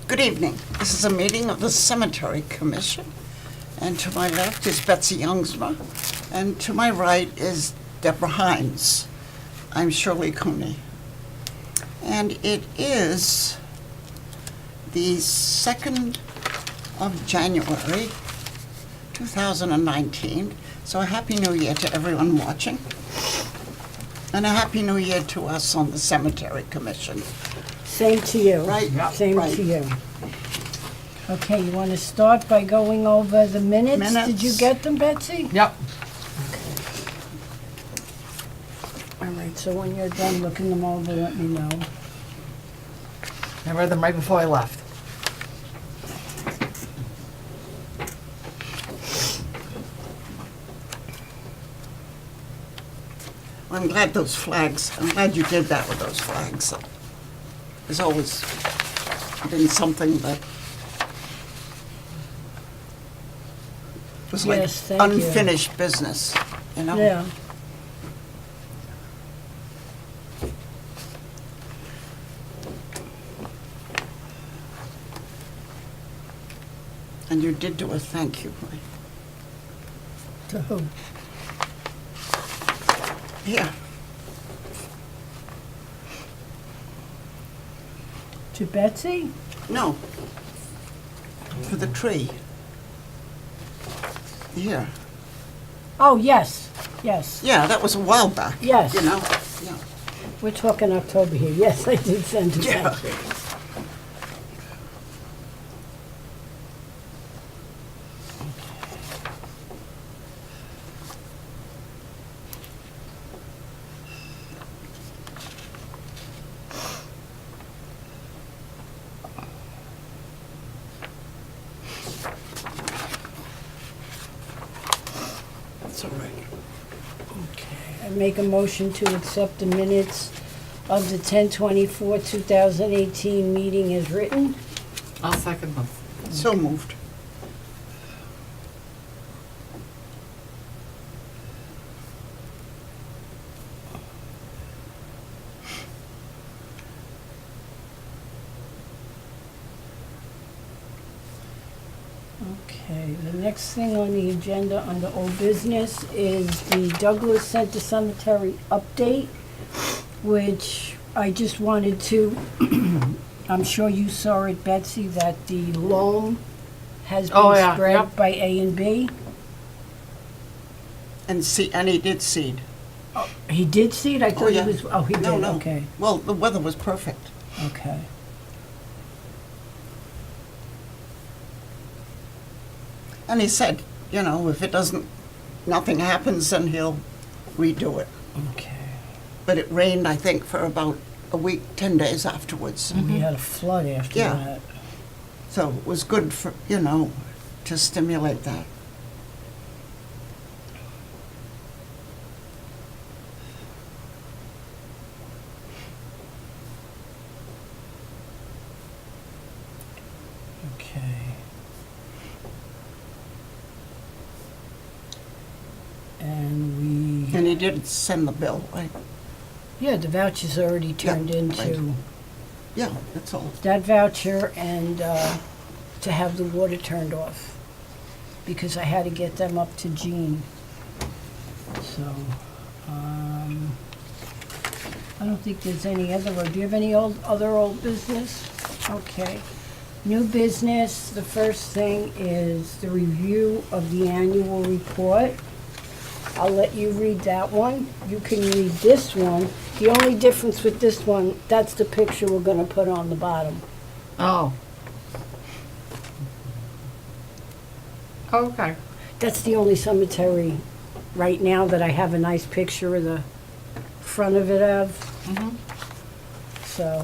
Good evening. This is a meeting of the Cemetery Commission. And to my left is Betsy Youngsma, and to my right is Deborah Hines. I'm Shirley Cooney. And it is the 2nd of January, 2019. So a Happy New Year to everyone watching. And a Happy New Year to us on the Cemetery Commission. Same to you. Right? Same Right. to you. Okay, you want to start by going over the minutes? Minutes. Did you get them, Betsy? Yep. All right, so when you're done looking them over, let me know. I read them right before I left. I'm glad I'm glad you did that with those flags. There's always been something that was like Yes, thank you. unfinished business, you know? Yeah. And you did do a thank you, right? To who? Yeah, To Betsy? no, for the tree. Here, Oh, yes, yes. yeah, that was a while back. Yes. You know, yeah. We're talking October here. Yes, I did send a Yeah. thank you. That's all right. Okay, I make a motion to accept the minutes of the 10/24/2018 meeting as written. I'll second them. So moved. Okay, the next thing on the agenda under old business is the Douglas Center Cemetery update, which I just wanted to, I'm sure you saw it, Betsy, that the loam has Oh, been yeah, spread yep. by A and B. And he did seed. He did see it? I Oh, thought he yeah. was, oh, he did, No, no. okay, Well, the weather was perfect. okay. And he said, you know, if nothing happens, then he'll redo it. Okay. But it rained, I think, for about a week, 10 days afterwards. We had a flood after Yeah. that. So it was good for, to stimulate that. Okay. And And he did send the bill, right? yeah, the voucher's already turned Yeah, into, right. Yeah, that's all. that voucher and to have the water turned off, because I had to get them up to Jean. So, I don't think there's any other, do you have any other old business? Okay. New business, the first thing is the review of the annual report. I'll let you read that one. You can read this one. The only difference with this one, that's the picture we're gonna put on the bottom. Oh. Okay. That's the only cemetery right now that I have a nice picture of the front of it of. Mm-hmm. So,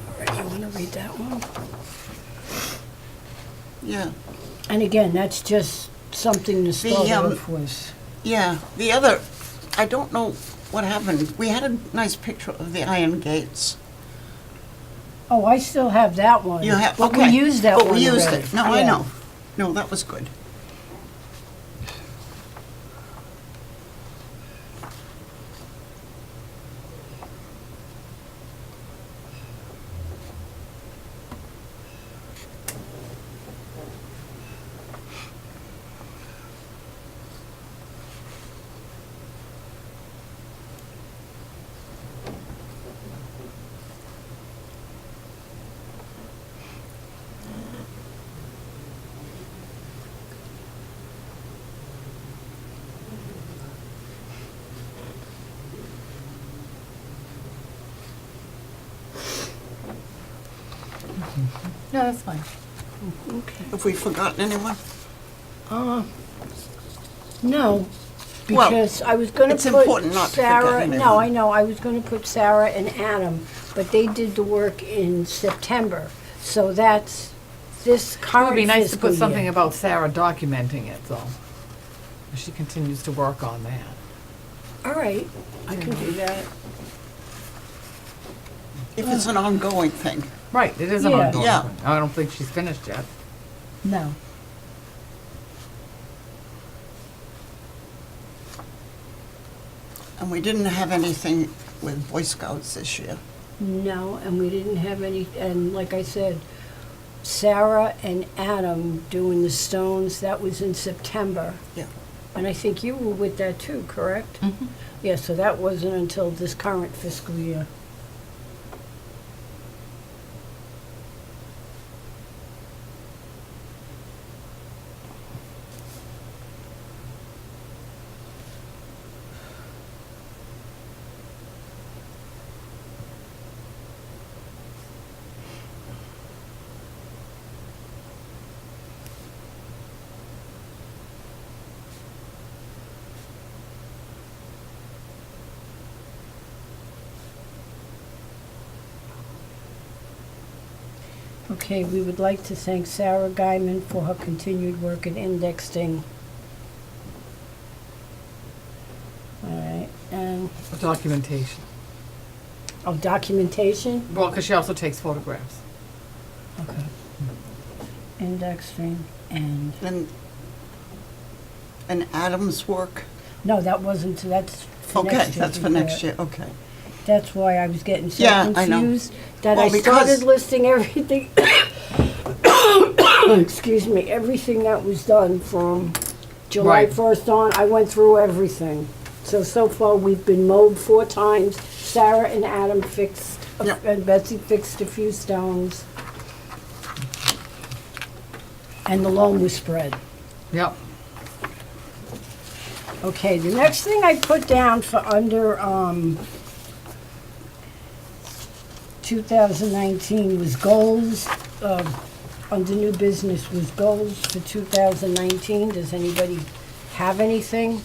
all right, you wanna read that one? Yeah. And again, that's just something to start The, off with. Yeah, the other, I don't know what happened. We had a nice picture of the iron gates. Oh, I still have that one. You have, But okay. we used that one But we used already. it. No, I Yeah. know. No, that was good. No, that's fine. Okay. Have we forgotten anyone? No, Well, because I was gonna it's put important not to forget Sarah, anyone. no, I know, I was gonna put Sarah and Adam, but they did the work in September, so that's this It current would be nice to fiscal put something year. about Sarah documenting it, though. She continues to work on that. All right, I can do that. If it's an ongoing thing. Right, it is an Yeah. ongoing Yeah. thing. I don't think she's finished yet. No. And we didn't have anything with Boy Scouts this year. No, and we didn't have any, and like I said, Sarah and Adam doing the stones, that was in September. Yeah. And I think you were with that too, correct? Yeah, so that wasn't until this current fiscal year. Okay, we would like to thank Sarah Guyman for her continued work in indexing. All right, and, Documentation. documentation? Well, because she also takes photographs. Okay. Indexing and, And Adam's work? no, that wasn't, that's for next year. Okay, that's for next year, okay. That's why I was getting so Yeah, I know. confused, that Well, I because- started listing everything, excuse me, everything that was done from July Right. 1st on, I went through everything. So far, we've been mowed 4 times, Sarah and Adam fixed, Yep. and Betsy fixed a few stones. And the loan was spread. Yep. Okay, the next thing I put down for under, 2019 was goals, under new business was goals for 2019. Does anybody have anything?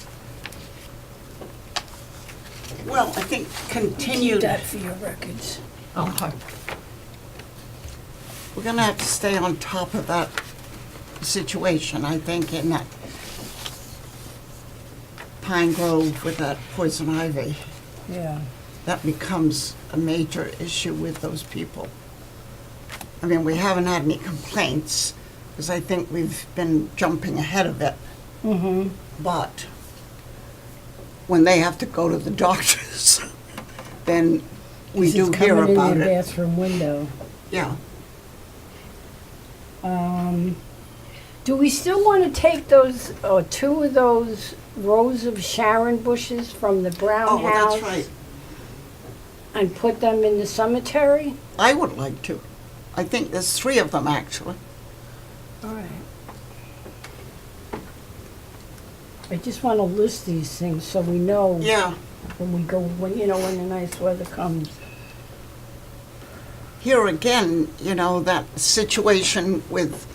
Well, I think Keep continued, that for your records. Okay. we're gonna have to stay on top of that situation, I think, in that Pine Grove with that poison ivy. Yeah. That becomes a major issue with those people. I mean, we haven't had any complaints, because I think we've been jumping ahead of it. Mm-hmm. But when they have to go to the doctors, then we do hear about It's coming in your it. bathroom window. Yeah. Do we still want to take those, 2 of those rows of Sharon bushes from the brown Oh, house? that's right. And put them in the cemetery? I would like to. I think there's 3 of them, actually. All right. I just want to list these things so we know Yeah. when we go, when the nice weather comes. Here again, that situation with,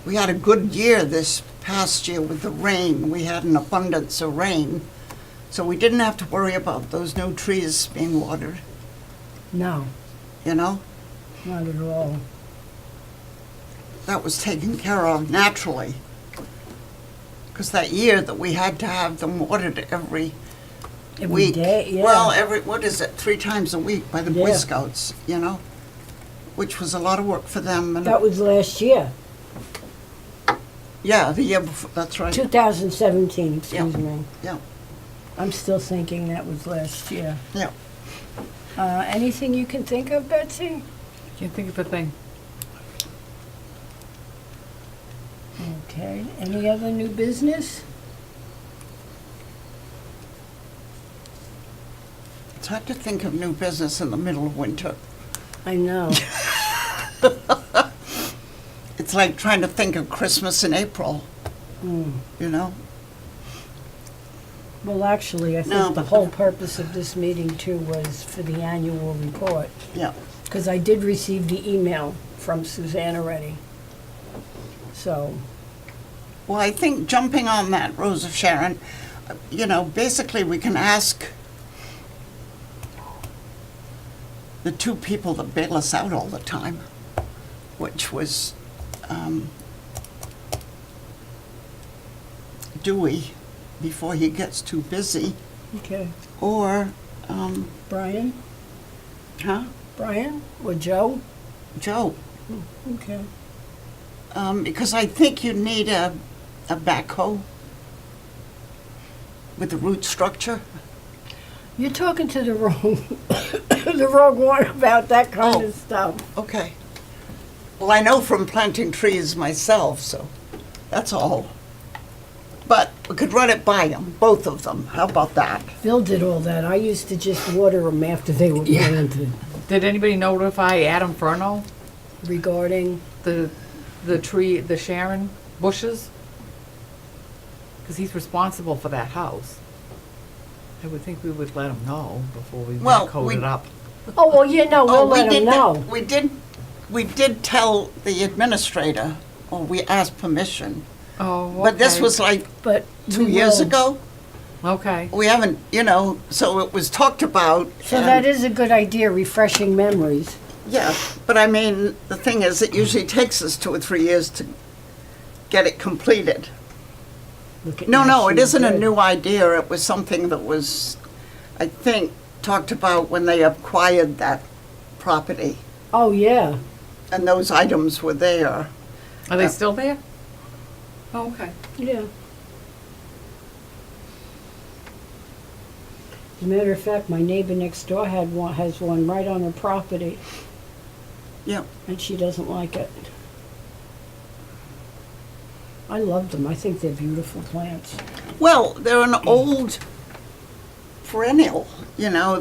we had a good year this past year with the rain. We had an abundance of rain. So we didn't have to worry about those new trees being watered, No, Not not at all. that was taken care of naturally. Because that year that we had to have them watered every Every week. day, yeah. Well, 3 times a week by the Boy Yeah. Scouts, which was a lot of work for them. And That was last year, yeah, the year before, that's right. 2017, excuse Yeah. me. Yeah, I'm still thinking that was last year. yeah. Anything you can think of, Betsy? Can't think of a thing. Okay, any other new business? It's hard to think of new business in the middle of winter. I know. It's like trying to think of Christmas in April, Hmm. Well, actually, I No, think the but whole purpose of this meeting too was for the annual report. Yeah, Because I did receive the email from Suzanne already. So, Well, I think jumping on that, Rose of Sharon, you know, basically we can ask the two people that bail us out all the time, which was Dewey, before he gets too busy, okay. or, Brian? huh, Brian or Joe? Joe. Okay. Because I think you need a backhoe with the root structure. You're talking to the wrong, the wrong one about that kind Oh. of stuff. Okay. Well, I know from planting trees myself, so that's all. But we could run it by them, both of them. How about that? Bill did all that. I used to just water them after they were planted. Did anybody notify Adam Furno, Regarding, the tree, the Sharon bushes? Because he's responsible for that house. I would think we would let him know before we Well, backhoe we- it up. oh, well, yeah, no, we'll let them that- know. We did tell the administrator, or we asked permission. Oh, okay. But this was like But 2 we years will. ago. Okay. We haven't, you know, so it was talked about. So and- that is a good idea, refreshing memories. Yeah, but I mean, the thing is, it usually takes us 2 or 3 years to get it completed. Look at No, now, it she's isn't a good. new idea. It was something that was, I think, talked about when they acquired that property. Oh, yeah. And those items were there. Are they still there? Oh, okay. Yeah. As a matter of fact, my neighbor next door has one right on her property, Yeah. and she doesn't like it. I love them. I think they're beautiful plants. Well, they're an old perennial, you know,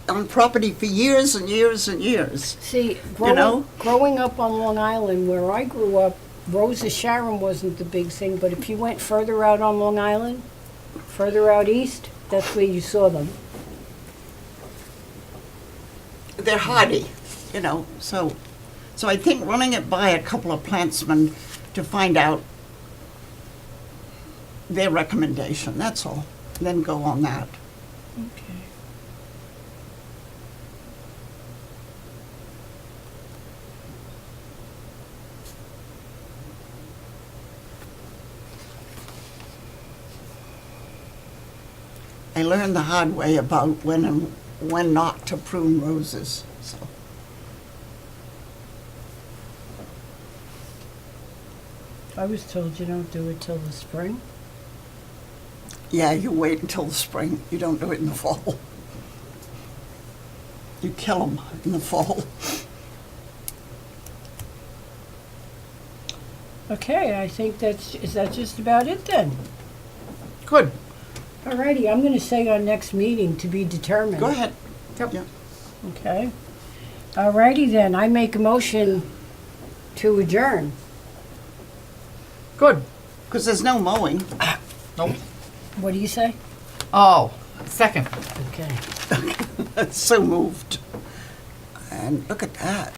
on property for years and years and years. See, know? growing up on Long Island, where I grew up, Rose of Sharon wasn't the big thing, but if you went further out on Long Island, further out east, that's where you saw them. They're hardy, you know, so I think running it by a couple of plantsmen to find out their recommendation, that's all. Then go on that. Okay. I learned the hard way about when and when not to prune roses, so. I was told you don't do it till the spring. Yeah, you wait until the spring. You don't do it in the fall. You kill them in the fall. Okay, I think is that just about it then? Good. Alrighty, I'm gonna say our next meeting to be determined. Go ahead. Yep. Yeah. Okay. Alrighty then, I make a motion to adjourn. Good. Because there's no mowing. Nope. What do you say? Oh, second. Okay. So moved. And look at that.